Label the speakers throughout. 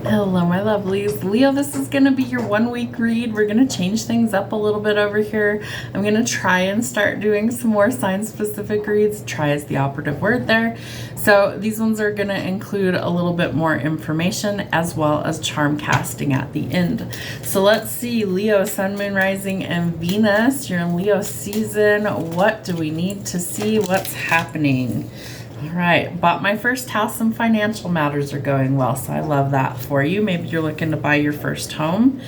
Speaker 1: Hello, my lovelies. Leo, this is going to be your 1 week read. We're going to change things up a little bit over here. I'm going to try and start doing some more sign specific reads. Try is the operative word there. So these ones are going to include a little bit more information as well as charm casting at the end. So let's see, Leo, Sun, Moon, Rising, and Venus. You're in Leo season. What do we need to see? What's happening? All right, bought my first house. Some financial matters are going well, so I love that for you. Maybe you're looking to buy your first home.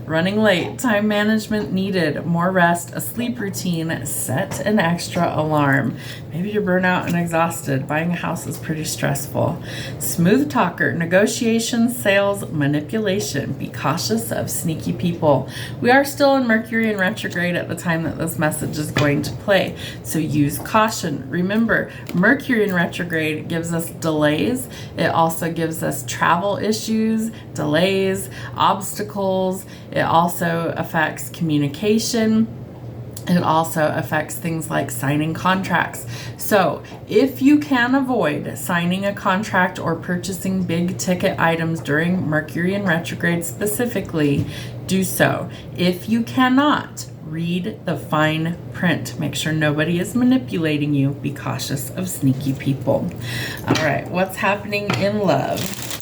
Speaker 1: Running late, time management needed, more rest, a sleep routine, set an extra alarm. Maybe you're burnout and exhausted. Buying a house is pretty stressful. Smooth talker, negotiations, sales, manipulation. Be cautious of sneaky people. We are still in Mercury in retrograde at the time that this message is going to play, so use caution. Remember, Mercury in retrograde gives us delays. It also gives us travel issues, delays, obstacles. It also affects communication. It also affects things like signing contracts. So if you can avoid signing a contract or purchasing big ticket items during Mercury in retrograde specifically, do so. If you cannot, read the fine print. Make sure nobody is manipulating you. Be cautious of sneaky people. All right, what's happening in love?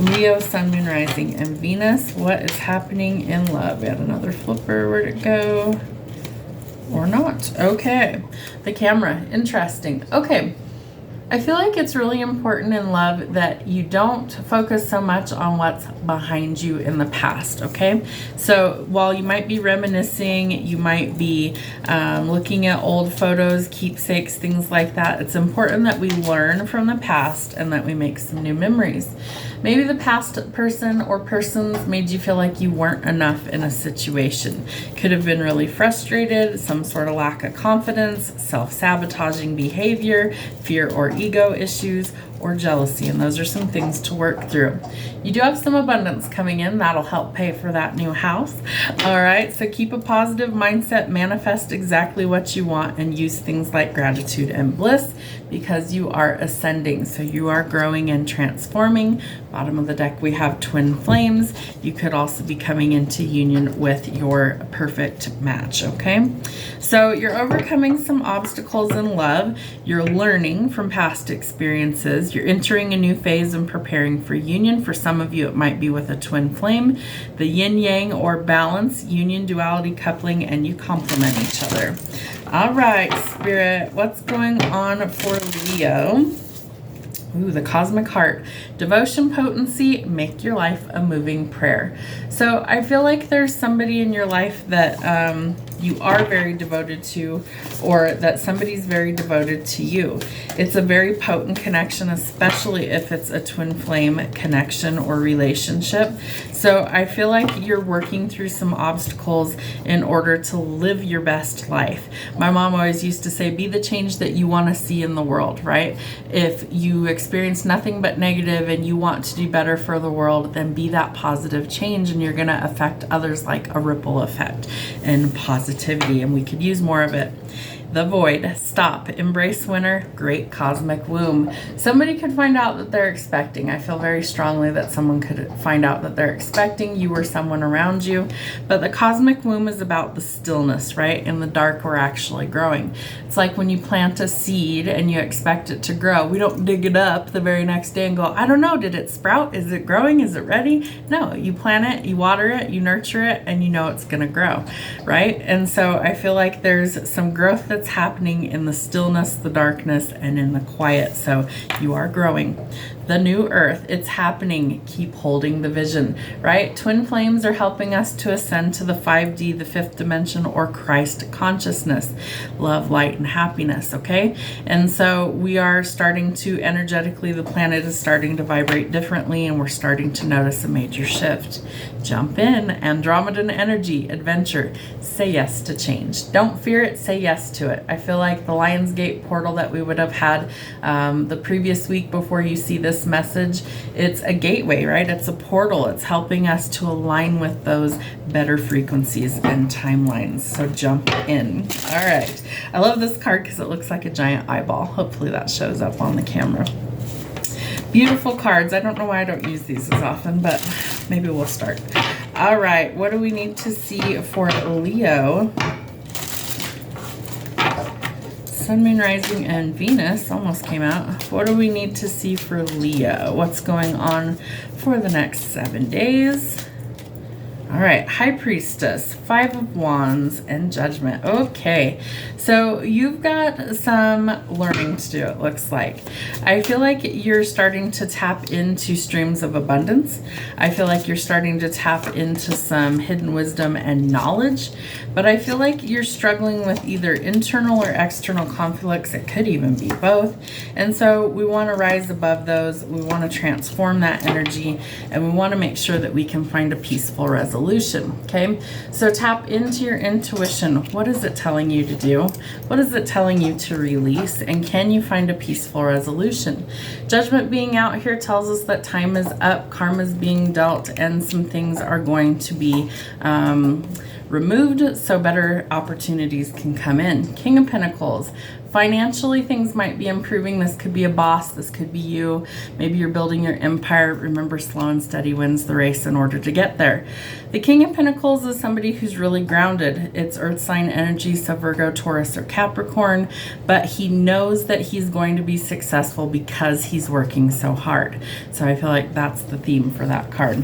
Speaker 1: Leo, Sun, Moon, Rising, and Venus. What is happening in love? We had another flipper. Where'd it go? Or not. Okay. The camera. Interesting. Okay. I feel like it's really important in love that you don't focus so much on what's behind you in the past, okay? So while you might be reminiscing, you might be looking at old photos, keepsakes, things like that. It's important that we learn from the past and that we make some new memories. Maybe the past person or persons made you feel like you weren't enough in a situation. Could have been really frustrated, some sort of lack of confidence, self-sabotaging behavior, fear or ego issues, or jealousy, and those are some things to work through. You do have some abundance coming in that'll help pay for that new house. All right, so keep a positive mindset, manifest exactly what you want, and use things like gratitude and bliss because you are ascending, so you are growing and transforming. Bottom of the deck we have twin flames. You could also be coming into union with your perfect match, okay? So you're overcoming some obstacles in love. You're learning from past experiences. You're entering a new phase and preparing for union. For some of you, it might be with a twin flame, the yin yang or balance, union, duality, coupling, and you complement each other. All right, Spirit, what's going on for Leo? Ooh, the cosmic heart. Devotion, potency, make your life a moving prayer. So I feel like there's somebody in your life that you are very devoted to, or that somebody's very devoted to you. It's a very potent connection, especially if it's a twin flame connection or relationship. So I feel like you're working through some obstacles in order to live your best life. My mom always used to say, be the change that you want to see in the world, right? If you experience nothing but negative and you want to do better for the world, then be that positive change, and you're going to affect others like a ripple effect and positivity, and we could use more of it. The void, stop, embrace winter, great cosmic womb. Somebody could find out that they're expecting. I feel very strongly that someone could find out that they're expecting, you or someone around you. But the cosmic womb is about the stillness, right? In the dark, we're actually growing. It's like when you plant a seed and you expect it to grow. We don't dig it up the very next day and go, I don't know, did it sprout? Is it growing? Is it ready? No, you plant it, you water it, you nurture it, and you know it's going to grow, right? And so I feel like there's some growth that's happening in the stillness, the darkness, and in the quiet. So you are growing. The new earth, it's happening. Keep holding the vision, right? Twin flames are helping us to ascend to the 5D, the fifth dimension, or Christ consciousness, love, light, and happiness, okay? And so we are starting to energetically, the planet is starting to vibrate differently, and we're starting to notice a major shift. Jump in, Andromedan energy, adventure. Say yes to change. Don't fear it, say yes to it. I feel like the Lionsgate portal that we would have had the previous week before you see this message, it's a gateway, right? It's a portal. It's helping us to align with those better frequencies and timelines. So jump in. All right. I love this card because it looks like a giant eyeball. Hopefully that shows up on the camera. Beautiful cards. I don't know why I don't use these as often, but maybe we'll start. All right, what do we need to see for Leo? Sun, Moon, Rising, and Venus almost came out. What do we need to see for Leo? What's going on for the next 7 days? All right, High Priestess, 5 of Wands, and Judgment. Okay, so you've got some learning to do, it looks like. I feel like you're starting to tap into streams of abundance. I feel like you're starting to tap into some hidden wisdom and knowledge, but I feel like you're struggling with either internal or external conflicts. It could even be both. And so we want to rise above those. We want to transform that energy, and we want to make sure that we can find a peaceful resolution. Okay, so tap into your intuition. What is it telling you to do? What is it telling you to release? And can you find a peaceful resolution? Judgment being out here tells us that time is up, karma is being dealt, and some things are going to be removed so better opportunities can come in. King of Pentacles. Financially, things might be improving. This could be a boss. This could be you. Maybe you're building your empire. Remember, slow and steady wins the race in order to get there. The King of Pentacles is somebody who's really grounded. It's earth sign energy, so Virgo, Taurus, or Capricorn, but he knows that he's going to be successful because he's working so hard. So I feel like that's the theme for that card.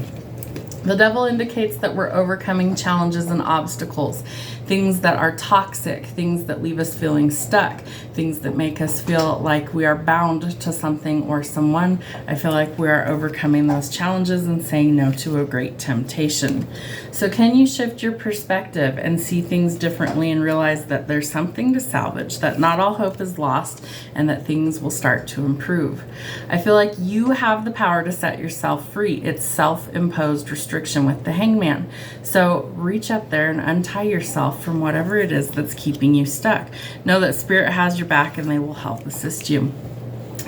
Speaker 1: The Devil indicates that we're overcoming challenges and obstacles, things that are toxic, things that leave us feeling stuck, things that make us feel like we are bound to something or someone. I feel like we are overcoming those challenges and saying no to a great temptation. So can you shift your perspective and see things differently and realize that there's something to salvage, that not all hope is lost, and that things will start to improve? I feel like you have the power to set yourself free. It's self-imposed restriction with the Hangman. So reach up there and untie yourself from whatever it is that's keeping you stuck. Know that Spirit has your back and they will help assist you.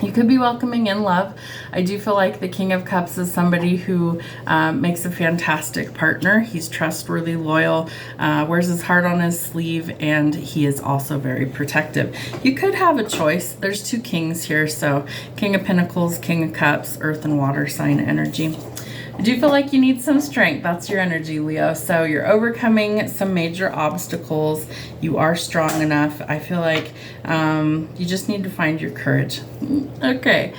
Speaker 1: You could be welcoming in love. I do feel like the King of Cups is somebody who makes a fantastic partner. He's trustworthy, loyal, wears his heart on his sleeve, and he is also very protective. You could have a choice. There's 2 kings here, so King of Pentacles, King of Cups, earth and water sign energy. I do feel like you need some strength. That's your energy, Leo. So you're overcoming some major obstacles. You are strong enough. I feel like you just need to find your courage. Okay.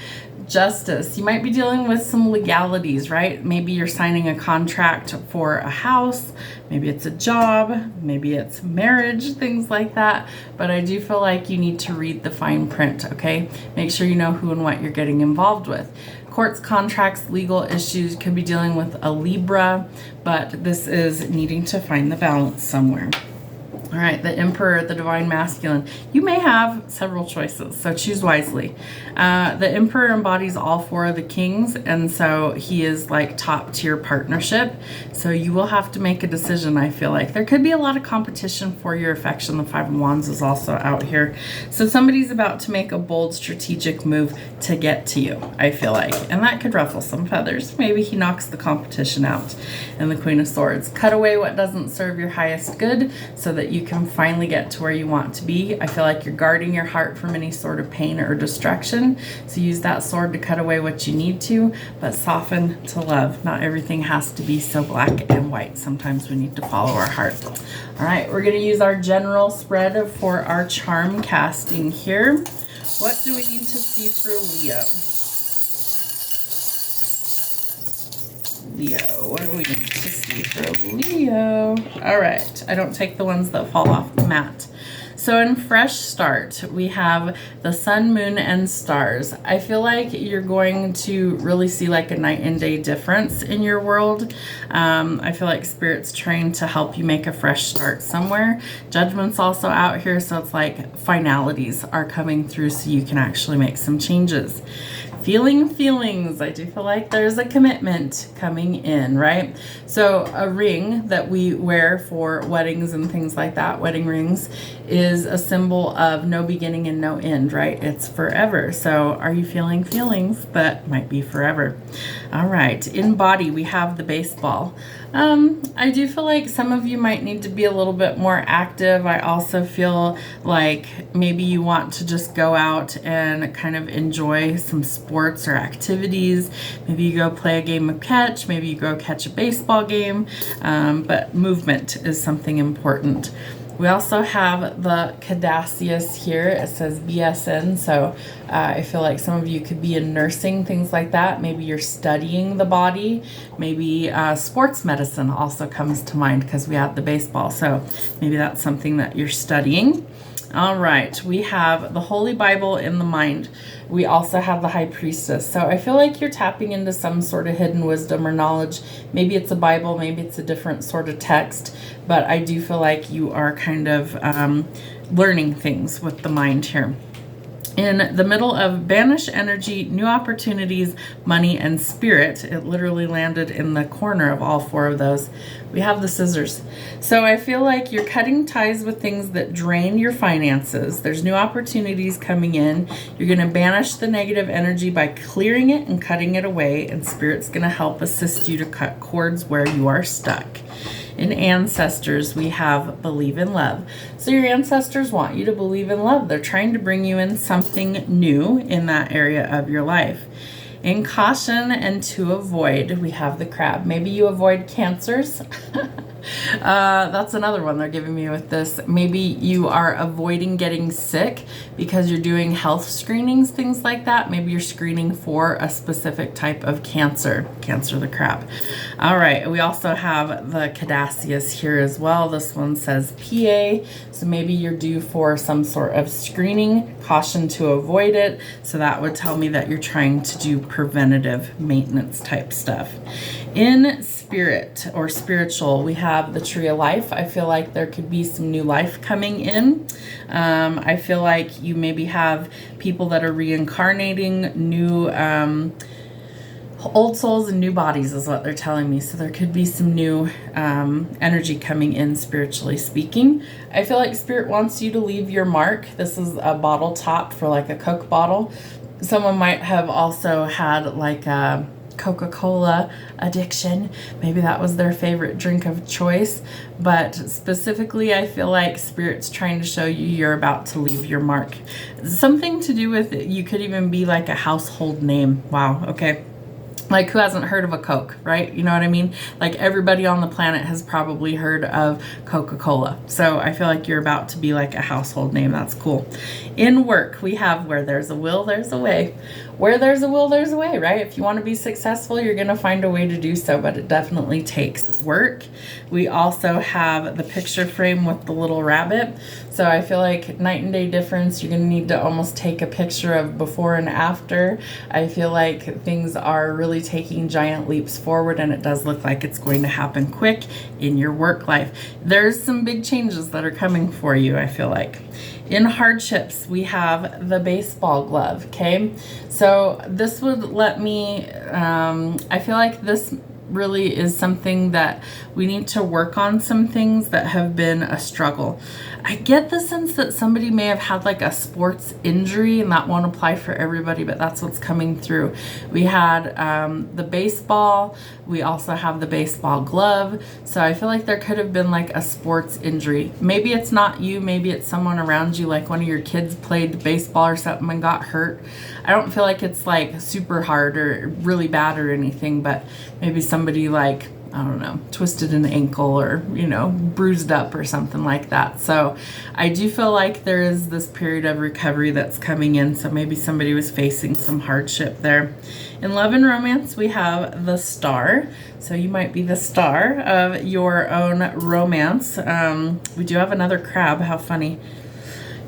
Speaker 1: Justice. You might be dealing with some legalities, right? Maybe you're signing a contract for a house. Maybe it's a job. Maybe it's marriage, things like that. But I do feel like you need to read the fine print, okay? Make sure you know who and what you're getting involved with. Courts, contracts, legal issues, could be dealing with a Libra, but this is needing to find the balance somewhere. All right, the Emperor, the Divine Masculine. You may have several choices, so choose wisely. The Emperor embodies all 4 of the kings, and so he is like top tier partnership. So you will have to make a decision, I feel like. There could be a lot of competition for your affection. The 5 of Wands is also out here. So somebody's about to make a bold strategic move to get to you, I feel like. And that could ruffle some feathers. Maybe he knocks the competition out. And the Queen of Swords. Cut away what doesn't serve your highest good so that you can finally get to where you want to be. I feel like you're guarding your heart from any sort of pain or distraction. So use that sword to cut away what you need to, but soften to love. Not everything has to be so black and white. Sometimes we need to follow our heart. All right, we're going to use our general spread for our charm casting here. What do we need to see for Leo? Leo, what do we need to see for Leo? All right, I don't take the ones that fall off the mat. So in Fresh Start, we have the sun, moon, and stars. I feel like you're going to really see like a night and day difference in your world. I feel like Spirit's trying to help you make a fresh start somewhere. Judgment's also out here, so it's like finalities are coming through so you can actually make some changes. Feeling feelings. I do feel like there's a commitment coming in, right? So a ring that we wear for weddings and things like that, wedding rings, is a symbol of no beginning and no end, right? It's forever. So are you feeling feelings that might be forever? All right. In body, we have the baseball. I do feel like some of you might need to be a little bit more active. I also feel like maybe you want to just go out and kind of enjoy some sport sports or activities. Maybe you go play a game of catch, maybe you go catch a baseball game, but movement is something important. We also have the Caduceus here. It says BSN, so I feel like some of you could be in nursing, things like that. Maybe you're studying the body. Maybe sports medicine also comes to mind because we have the baseball, so maybe that's something that you're studying. All right, we have the Holy Bible in the mind. We also have the High Priestess. So I feel like you're tapping into some sort of hidden wisdom or knowledge. Maybe it's a Bible, maybe it's a different sort of text, but I do feel like you are kind of learning things with the mind here. In the middle of banish energy, new opportunities, money, and spirit, it literally landed in the corner of all four of those. We have the scissors. So I feel like you're cutting ties with things that drain your finances. There's new opportunities coming in. You're going to banish the negative energy by clearing it and cutting it away, and spirit's going to help assist you to cut cords where you are stuck. In ancestors, we have believe in love. So your ancestors want you to believe in love. They're trying to bring you in something new in that area of your life. In caution and to avoid, we have the crab. Maybe you avoid cancers. That's another one they're giving me with this. Maybe you are avoiding getting sick because you're doing health screenings, things like that. Maybe you're screening for a specific type of cancer the crab. All right, we also have the Caduceus here as well. This one says PA, so maybe you're due for some sort of screening, caution to avoid it. So that would tell me that you're trying to do preventative maintenance type stuff. In spirit or spiritual, we have the tree of life. I feel like there could be some new life coming in. I feel like you maybe have people that are reincarnating, new old souls and new bodies is what they're telling me. So there could be some new energy coming in, spiritually speaking. I feel like spirit wants you to leave your mark. This is a bottle top for like a Coke bottle. Someone might have also had like a Coca-Cola addiction. Maybe that was their favorite drink of choice. But specifically, I feel like Spirit's trying to show you you're about to leave your mark. Something to do with, you could even be like a household name. Wow, okay. Like, who hasn't heard of a Coke, right? You know what I mean? Like, everybody on the planet has probably heard of Coca-Cola. So I feel like you're about to be like a household name. That's cool. In work, we have where there's a will, there's a way. Where there's a will, there's a way, right? If you want to be successful, you're going to find a way to do so, but it definitely takes work. We also have the picture frame with the little rabbit. So I feel like night and day difference, you're going to need to almost take a picture of before and after. I feel like things are really taking giant leaps forward, and it does look like it's going to happen quick in your work life. There's some big changes that are coming for you, I feel like. In hardships, we have the baseball glove, okay? So this would let me, I feel like this really is something that we need to work on, some things that have been a struggle. I get the sense that somebody may have had like a sports injury, and that won't apply for everybody, but that's what's coming through. We had the baseball. We also have the baseball glove. So I feel like there could have been like a sports injury. Maybe it's not you, maybe it's someone around you, like one of your kids played baseball or something and got hurt. I don't feel like it's like super hard or really bad or anything, but maybe somebody like, I don't know, twisted an ankle or, you know, bruised up or something like that. So I do feel like there is this period of recovery that's coming in. So maybe somebody was facing some hardship there. In love and romance, we have the star. So you might be the star of your own romance. We do have another crab. How funny.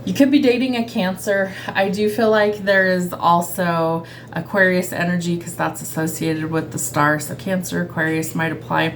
Speaker 1: You could be dating a Cancer. I do feel like there is also Aquarius energy because that's associated with the star. So Cancer, Aquarius might apply.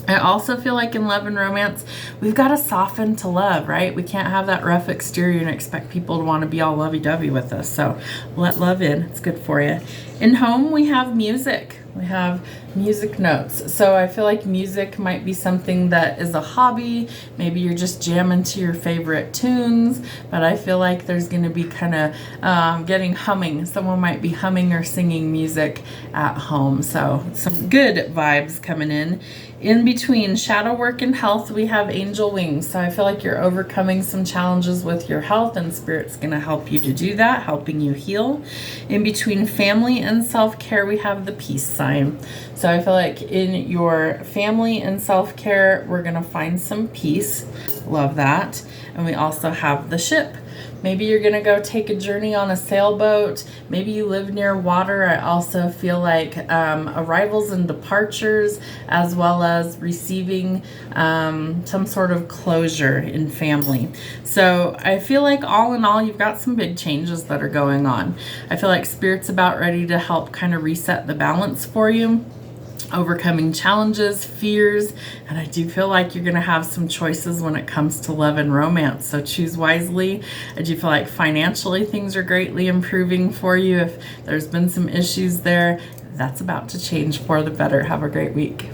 Speaker 1: I also feel like in love and romance, we've got to soften to love, right? We can't have that rough exterior and expect people to want to be all lovey-dovey with us. So let love in. It's good for you. In home, we have music. We have music notes. So I feel like music might be something that is a hobby. Maybe you're just jamming to your favorite tunes, but I feel like there's going to be kind of getting humming. Someone might be humming or singing music at home. So some good vibes coming in. In between shadow work and health, we have angel wings. So I feel like you're overcoming some challenges with your health, and Spirit's going to help you to do that, helping you heal. In between family and self-care, we have the peace sign. So I feel like in your family and self-care, we're going to find some peace. Love that. And we also have the ship. Maybe you're going to go take a journey on a sailboat. Maybe you live near water. I also feel like arrivals and departures, as well as receiving some sort of closure in family. So I feel like all in all, you've got some big changes that are going on. I feel like Spirit's about ready to help kind of reset the balance for you, overcoming challenges, fears, and I do feel like you're going to have some choices when it comes to love and romance, so choose wisely. I do feel like financially things are greatly improving for you. If there's been some issues there, that's about to change for the better. Have a great week.